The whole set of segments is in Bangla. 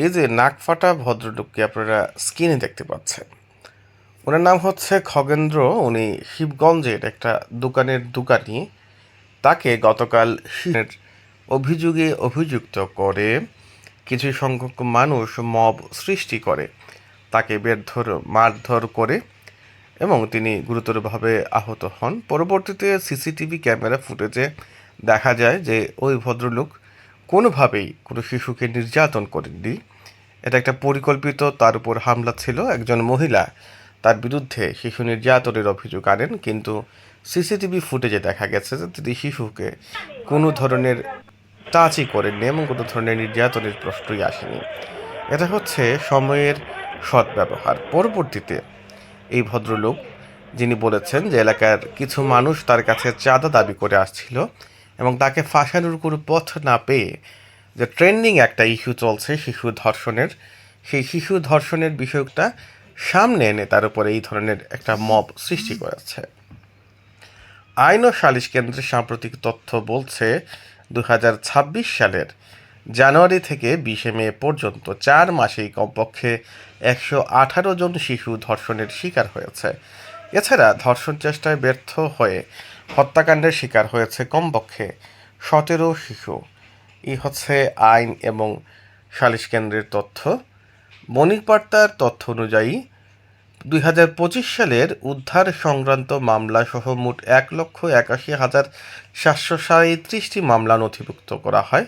এই যে নাকফাটা ভদ্রলোককে আপনারা স্ক্রিনে দেখতে পাচ্ছেন, ওনার নাম হচ্ছে খগেন্দ্র। উনি শিবগঞ্জের একটা দোকানের দোকানি। তাকে গতকাল অভিযোগে অভিযুক্ত করে কিছু সংখ্যক মানুষ মব সৃষ্টি করে, তাকে মারধর করে এবং তিনি গুরুতরভাবে আহত হন। পরবর্তীতে সিসিটিভি ক্যামেরা ফুটেজে দেখা যায় যে ওই ভদ্রলোক কোনোভাবেই কোনো শিশুকে নির্যাতন করেননি। এটা একটা পরিকল্পিত তার উপর হামলা ছিল। একজন মহিলা তার বিরুদ্ধে শিশু নির্যাতনের অভিযোগ আনেন, কিন্তু সিসিটিভি ফুটেজে দেখা গেছে যে তিনি শিশুকে কোনো ধরনের টাচই করেননি এবং কোনো ধরনের নির্যাতনের প্রশ্নই আসেনি। এটা হচ্ছে সময়ের সদ্ব্যবহার। পরবর্তীতে এই ভদ্রলোক, যিনি বলেছেন যে এলাকার কিছু মানুষ তার কাছে চাঁদা দাবি করে আসছিল এবং তাকে ফাঁসানোর কোনো পথ না পেয়ে যে ট্রেন্ডিং একটা ইস্যু চলছে শিশু ধর্ষণের, সেই শিশু ধর্ষণের বিষয়টা সামনে এনে তার উপরে এই ধরনের একটা মব সৃষ্টি করেছে। আইন ও সালিশ কেন্দ্রের সাম্প্রতিক তথ্য বলছে 2026 সালের জানুয়ারি থেকে 20 মে পর্যন্ত 4 মাসেই কমপক্ষে 118 জন শিশু ধর্ষণের শিকার হয়েছে। এছাড়া ধর্ষণ চেষ্টায় ব্যর্থ হয়ে হত্যাকাণ্ডের শিকার হয়েছে কমপক্ষে 17 শিশু। এই হচ্ছে আইন এবং সালিশ কেন্দ্রের তথ্য। বণিক বার্তার তথ্য অনুযায়ী 2025 সালের উদ্ধার সংক্রান্ত মামলা সহ মোট 1,81,737টি মামলা নথিভুক্ত করা হয়।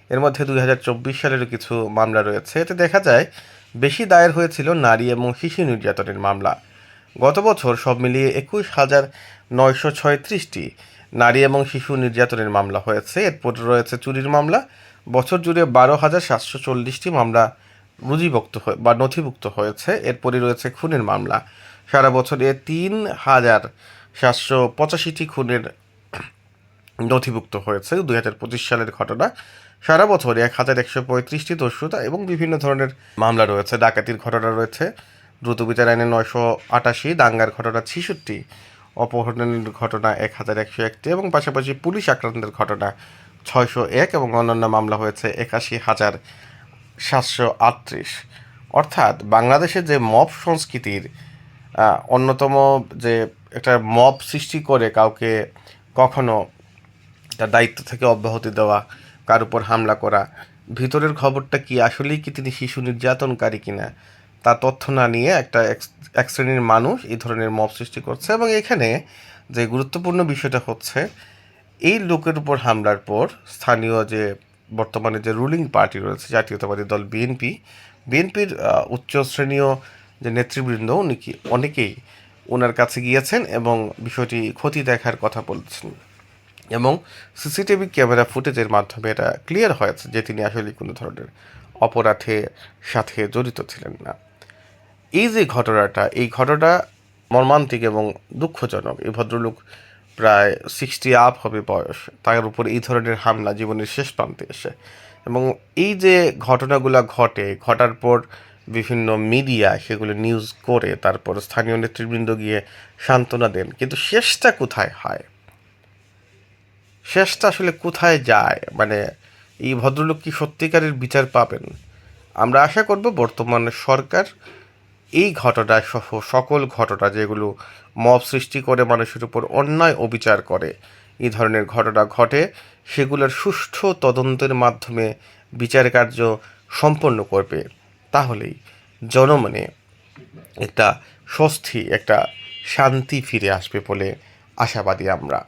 এর মধ্যে 2024 সালেরও কিছু মামলা রয়েছে। এতে দেখা যায় বেশি দায়ের হয়েছিল নারী এবং শিশু নির্যাতনের মামলা। গত বছর সব মিলিয়ে 21,936টি নারী এবং শিশু নির্যাতনের মামলা হয়েছে। এরপর রয়েছে চুরির মামলা। বছর জুড়ে 12,740টি মামলা নথিভুক্ত হয়েছে। এরপরই রয়েছে খুনের মামলা। সারা বছরে 3,785টি খুনের নথিভুক্ত হয়েছে। 2025 সালের ঘটনা। সারা বছরে 1,135টি দস্যুতা এবং বিভিন্ন ধরনের মামলা রয়েছে। ডাকাতির ঘটনা রয়েছে দ্রুত বিচার আইনে 988, দাঙ্গার ঘটনা 66, অপহরণের ঘটনা 1,101টি এবং পাশাপাশি পুলিশ আক্রান্তের ঘটনা 601 এবং অন্যান্য মামলা হয়েছে 81,738। অর্থাৎ বাংলাদেশের যে মব সংস্কৃতির অন্যতম যে একটা মব সৃষ্টি করে কাউকে কখনো তার দায়িত্ব থেকে অব্যাহতি দেওয়া, কার উপর হামলা করা, ভিতরের খবরটা কি আসলেই কি তিনি শিশু নির্যাতনকারী কিনা তা তথ্য না নিয়ে এক শ্রেণীর মানুষ এই ধরনের মব সৃষ্টি করছে। এবং এখানে যে গুরুত্বপূর্ণ বিষয়টা হচ্ছে, এই লোকের উপর হামলার পর স্থানীয় যে বর্তমানে যে রুলিং পার্টি রয়েছে, জাতীয়তাবাদী দল বিএনপির উচ্চশ্রেণীয় যে নেতৃবৃন্দ অনেকেই ওনার কাছে গিয়েছেন এবং বিষয়টি খতি দেখার কথা বলছেন এবং সিসিটিভি ক্যামেরা ফুটেজের মাধ্যমে এটা ক্লিয়ার হয়েছে যে তিনি আসলে কোনো ধরনের অপরাধের সাথে জড়িত ছিলেন না। এই যে এই ঘটনা মর্মান্তিক এবং দুঃখজনক। এই ভদ্রলোক প্রায় 60 আপ হবে বয়স, তার উপর এই ধরনের হামলা জীবনের শেষ প্রান্তে এসে। এবং এই যে ঘটনাগুলো ঘটার পর বিভিন্ন মিডিয়া সেগুলো নিউজ করে তারপর স্থানীয় নেতৃবৃন্দ গিয়ে সান্ত্বনা দেন, কিন্তু শেষটা কোথায় হয়, শেষটা আসলে কোথায় যায়, মানে এই ভদ্রলোক কি সত্যিকারের বিচার পাবেন? আমরা আশা করব বর্তমান সরকার এই ঘটনা সহ সকল ঘটনা যেগুলো মব সৃষ্টি করে মানুষের উপর অন্যায় অবিচার করে, এই ধরনের ঘটনা ঘটে, সেগুলোর সুষ্ঠু তদন্তের মাধ্যমে বিচার কার্য সম্পন্ন করবে। তাহলেই জনমনে একটা স্বস্তি, একটা শান্তি ফিরে আসবে বলে আশাবাদী আমরা।